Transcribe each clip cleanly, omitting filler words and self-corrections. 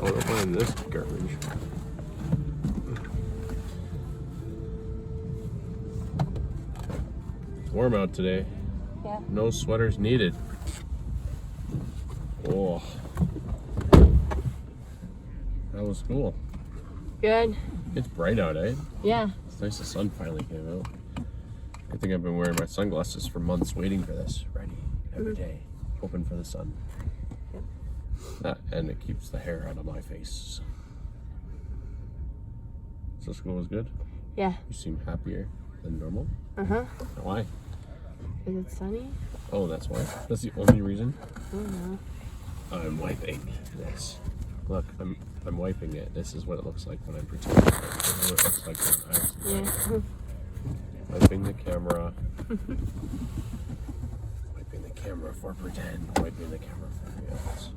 Oh, don't mind this garbage. It's warm out today. Yeah. No sweaters needed. Oh. How was school? Good. It's bright out, eh? Yeah. It's nice the sun finally came out. I think I've been wearing my sunglasses for months waiting for this. Ready every day. Hoping for the sun. And it keeps the hair out of my face. So school was good? Yeah. You seem happier than normal? Uh-huh. Why? Is it sunny? Oh, that's why? That's the only reason? I don't know. I'm wiping this. Look, I'm wiping it. This is what it looks like when I'm pretending. This is what it looks like when I'm Yeah. wiping the camera. Wiping the camera for pretend. Wiping the camera for reals.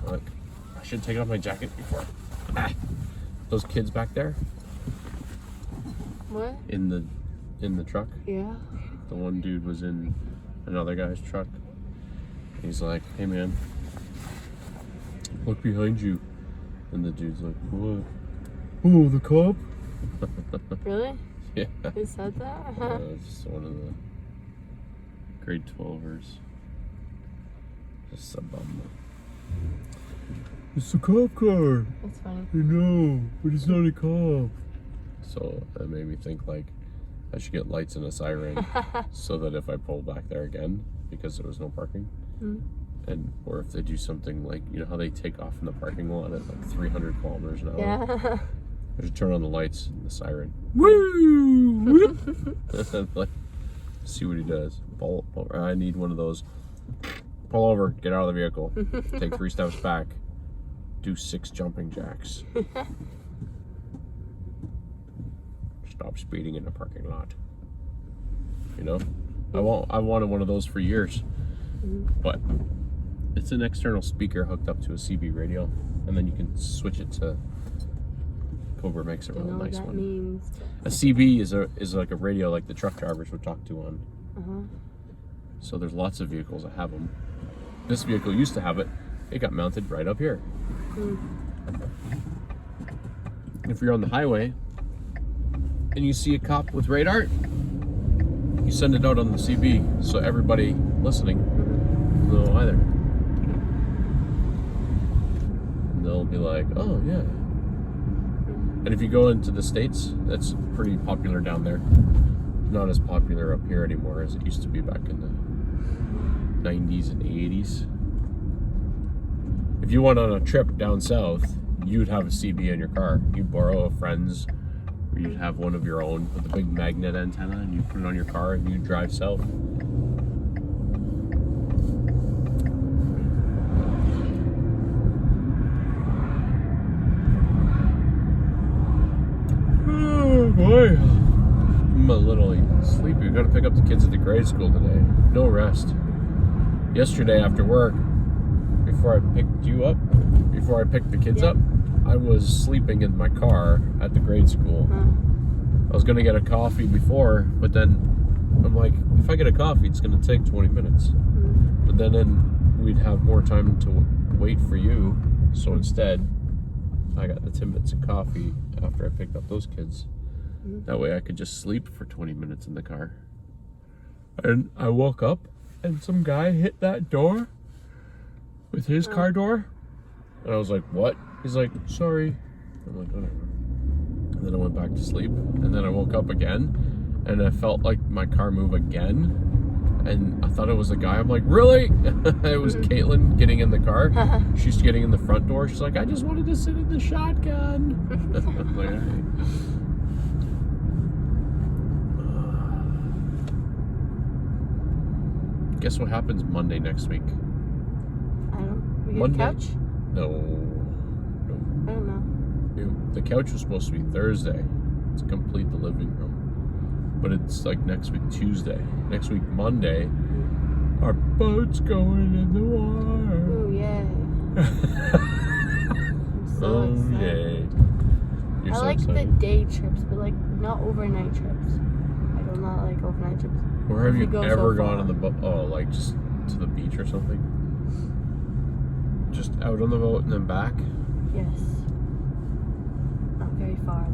Look, I should take off my jacket before. Those kids back there What? in the truck. Yeah. The one dude was in another guy's truck. He's like, "Hey man, look behind you." And the dude's like, "What? Oh, the cop?" Really? Yeah. Who said that? It's one of the grade 12ers. Just a bum. It's a cop car. That's funny. I know, but it's not a cop. So that made me think like I should get lights and a siren so that if I pull back there again because there was no parking, and or if they do something like, you know how they take off in the parking lot at like 300 kilometers an hour. Yeah. I should turn on the lights and the siren. Woo! Like, see what he does. I need one of those. Pull over, get out of the vehicle, take 3 steps back, do 6 jumping jacks. Stop speeding in the parking lot. You know? I wanted one of those for years. But it's an external speaker hooked up to a CB radio, and then you can switch it to Cobra. Makes a real Know what nice that one. means. A CB is like a radio like the truck drivers would talk to on. So there's lots of vehicles that have them. This vehicle used to have it. It got mounted right up here. If you're on the highway and you see a cop with radar, you send it out on the CB so everybody listening will know either. And they'll be like, "Oh yeah." And if you go into the States, that's pretty popular down there. Not as popular up here anymore as it used to be back in the 90s and 80s. If you went on a trip down south, you'd have a CB in your car. You'd borrow a friend's, or you'd have one of your own with a big magnet antenna, and you put it on your car and you'd drive south. Oh boy. I'm a little sleepy. We gotta pick up the kids at the grade school today. No rest. Yesterday after work, before I picked you up, before I picked the kids up, I was sleeping in my car at the grade school. I was gonna get a coffee before, but then I'm like, if I get a coffee, it's gonna take 20 minutes. But then we'd have more time to wait for you. So instead, I got the Timbits and coffee after I picked up those kids. That way I could just sleep for 20 minutes in the car. And I woke up and some guy hit that door with his car door. And I was like, "What?" He's like, "Sorry." I'm like, "Whatever." And then I went back to sleep. And then I woke up again and I felt like my car move again. And I thought it was a guy. I'm like, "Really?" It was Caitlin getting in the car. She's getting in the front door. She's like, "I just wanted to sit in the shotgun." I'm like, "All right." Guess what happens Monday next week? I don't. We get Monday? a couch? No. I don't know. The couch was supposed to be Thursday to complete the living room. But it's like next week Tuesday. Next week Monday, our boat's going in the water. Oh yeah. I'm so excited. Yay. You're I so like the excited. day trips, but like not overnight trips. I do not like overnight trips. Where have If you you go ever so gone far. on the boat? Oh, like just to the beach or something? Just out on the boat and then back? Yes. Not very far.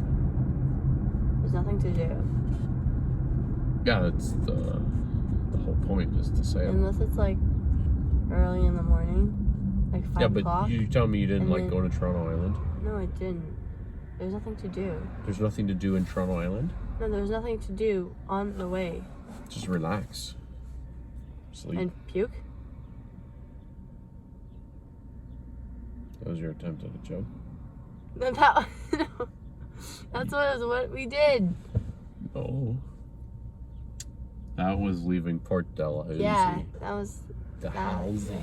There's nothing to do. Yeah, that's the whole point, is to sail. Unless it's like early in the morning, like 5 o'clock. Yeah, but you tell me you didn't And like then- going to Toronto Island. No, I didn't. There's nothing to do. There's nothing to do in Toronto Island. No, there's nothing to do on the way. Just relax. Sleep. And puke? That was your attempt at a joke. No, that's what we did. No. That was leaving Port Dalhousie. Yeah, that was. Dalhousie.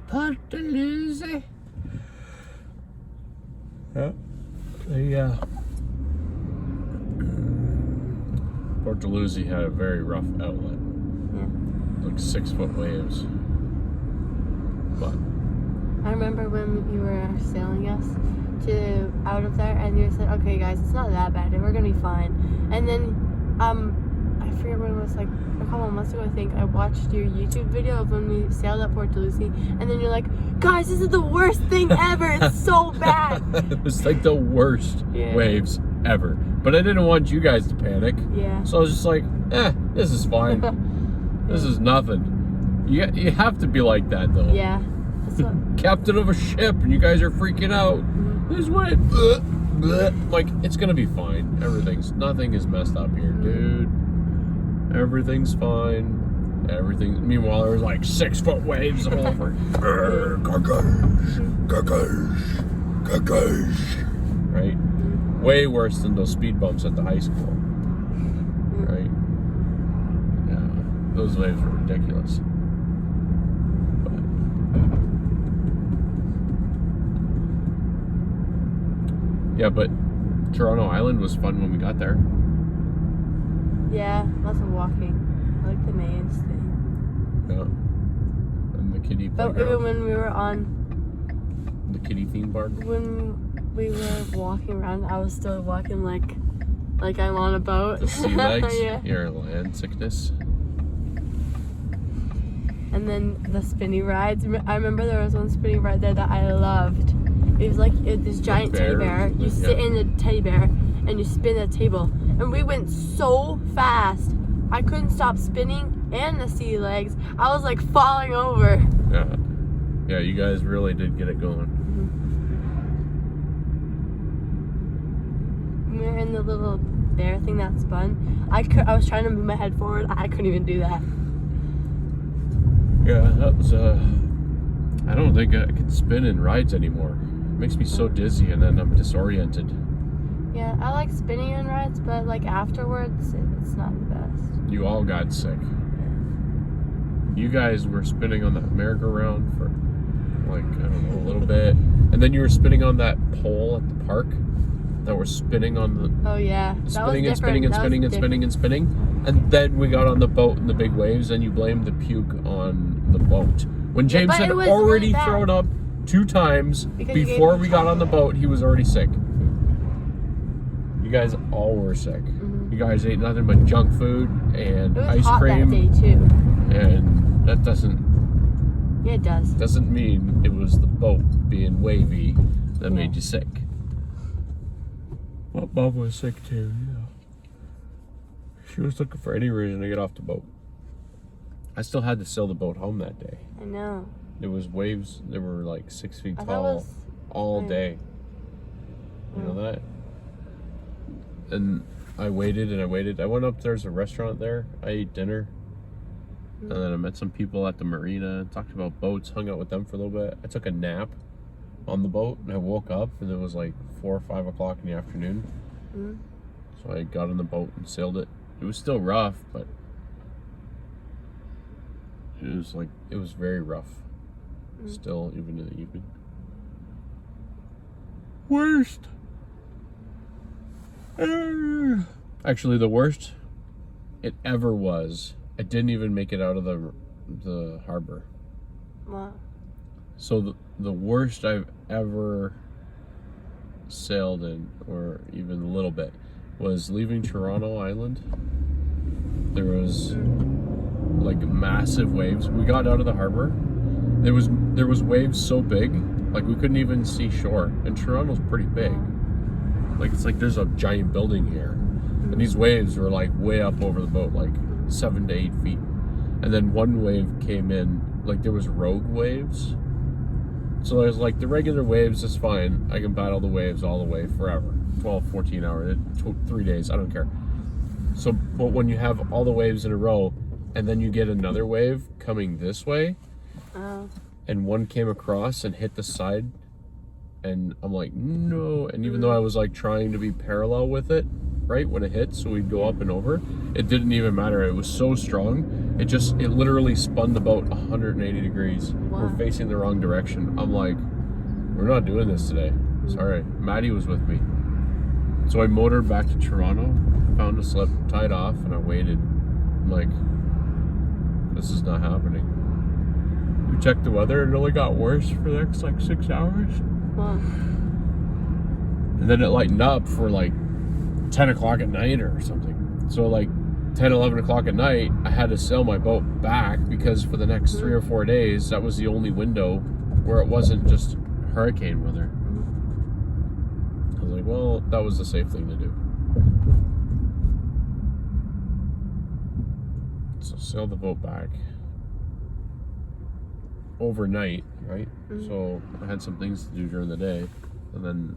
Port Dalhousie. Yeah. Port Dalhousie had a very rough outlet. Yeah. Like 6 foot waves. But I remember when you were sailing us to out of there, and you said, "Okay, guys, it's not that bad. We're gonna be fine." And then, I forget when it was, like a couple of months ago. I think I watched your YouTube video of when we sailed at Port Dalhousie, and then you're like, "Guys, this is the worst thing ever. It's so bad." it was like the worst Yeah. waves ever. But I didn't want you guys to panic. Yeah. So I was just like, this is fine. This is nothing. You have to be like that, though. Yeah. That's what. Captain of a ship, and you guys are freaking out. This way. Like, it's gonna be fine. Nothing is messed up here, dude. Everything's fine. Meanwhile, there was like 6 foot waves all over. Right? Way worse than those speed bumps at the high school. Right? Yeah. Those waves were ridiculous. But Toronto Island was fun when we got there. Yeah, lots of walking. I like the maze thing. Yeah. And the kiddie But playground. even when we were The kiddie theme park. when we were walking around, I was still walking like I'm on a boat. The sea legs. Yeah. Your land sickness. And then the spinny rides. I remember there was one spinny ride there that I loved. It was like this giant teddy bear. You Yeah. sit in the teddy bear and you spin the table. And we went so fast. I couldn't stop spinning, and the sea legs. I was like falling over. Yeah. Yeah, you guys really did get it going. We were in the little bear thing that spun. I was trying to move my head forward. I couldn't even do that. Yeah, that was I don't think I can spin in rides anymore. It makes me so dizzy, and then I'm disoriented. Yeah, I like spinning in rides, but like afterwards, it's not the best. You all got sick. You guys were spinning on that merry-go-round for like, I don't know, a little bit. And then you were spinning on that pole at the park that were spinning on the Oh yeah, that was spinning and different. spinning and That was spinning and different. spinning and spinning. And then we got on the boat in the big waves, and you blamed the puke on the boat. When James but had it was already really bad. thrown up 2 times Because you gave before him we got on the chocolate. boat, he was already sick. You guys all were sick. Mhm. You guys ate nothing but junk food and It was ice hot cream, that day too. and that doesn't Yeah, it does. mean it was the boat being wavy that made you sick. Well, Bob was sick too. Yeah. She was looking for any reason to get off the boat. I still had to sail the boat home that day. I know. There was waves that were like 6 feet I thought it tall was. all yeah. day. You know that? And I waited and I waited. I went up, there's a restaurant there. I ate dinner. And then I met some people at the marina, talked about boats, hung out with them for a little bit. I took a nap on the boat, and I woke up, and it was like 4 or 5 o'clock in the afternoon. Mhm. So I got on the boat and sailed it. It was still rough, but it was very rough. Still, even in the evening. Worst. Actually, the worst it ever was, I didn't even make it out of the harbor. Wow. So the worst I've ever sailed in, or even a little bit, was leaving Toronto Island. There was like massive waves. We got out of the harbor, There was waves so big, like we couldn't even see shore. And Toronto's pretty big. Like it's like there's a giant building here, and these waves were like way up over the boat, like 7 to 8 feet. And then one wave came in, like there was rogue waves. So there's like the regular waves is fine. I can battle the waves all the way forever. 12, 14 hours, 3 days, I don't care. So, but when you have all the waves in a row, and then you get another wave coming this way, and one came across and hit the side, and I'm like, no. And even though I was like trying to be parallel with it, right, when it hit, so we'd go up and over, it didn't even matter. It was so strong. It literally spun the boat 180 degrees. Wow. We're facing the wrong direction. I'm like, we're not doing this today. Sorry. Maddie was with me. So I motored back to Toronto, found a slip, tied off, and I waited. I'm like, this is not happening. We checked the weather, and it only got worse for the next like 6 hours. Wow. And then it lightened up for like 10 o'clock at night or something. So like 10, 11 o'clock at night, I had to sail my boat back because for the next 3 or 4 days, that was the only window where it wasn't just hurricane weather. I was like, well, that was the safe thing to do. So sail the boat back overnight, right? So I had some things to do during the day, and then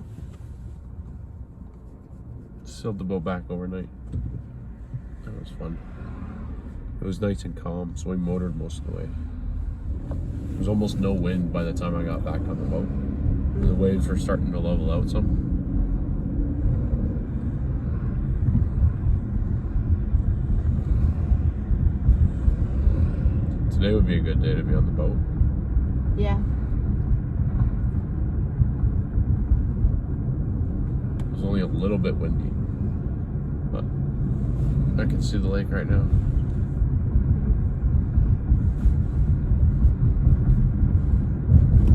sailed the boat back overnight. That was fun. It was nice and calm, so we motored most of the way. There was almost no wind by the time I got back on the boat. The waves were starting to level out some. Today would be a good day to be on the boat. Yeah. It was only a little bit windy, but I can see the lake right now.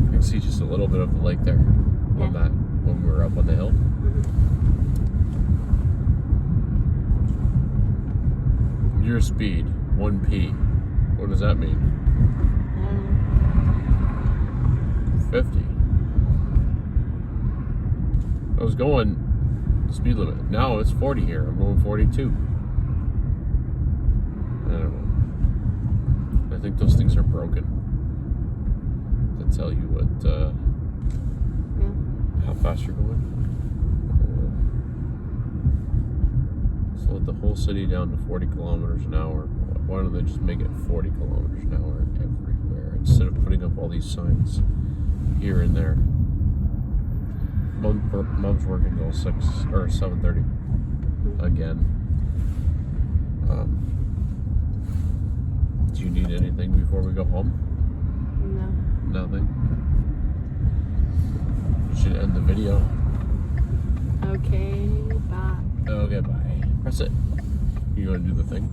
I can see just a little bit of the lake there on that when we were up on the hill. Your speed, 1P. What does that mean? 50. I was going speed limit. Now it's 40 here. I'm going 42. I don't know. I think those things are broken to tell you what how fast you're going. So let the whole city down to 40 kilometers an hour. Why don't they just make it 40 kilometers an hour everywhere instead of putting up all these signs here and there? Mom's working till 6 or 7:30 again. Do you need anything before we go home? No. Nothing. We should end the video. Okay, bye. Okay, bye. Press it. You want to do the thing?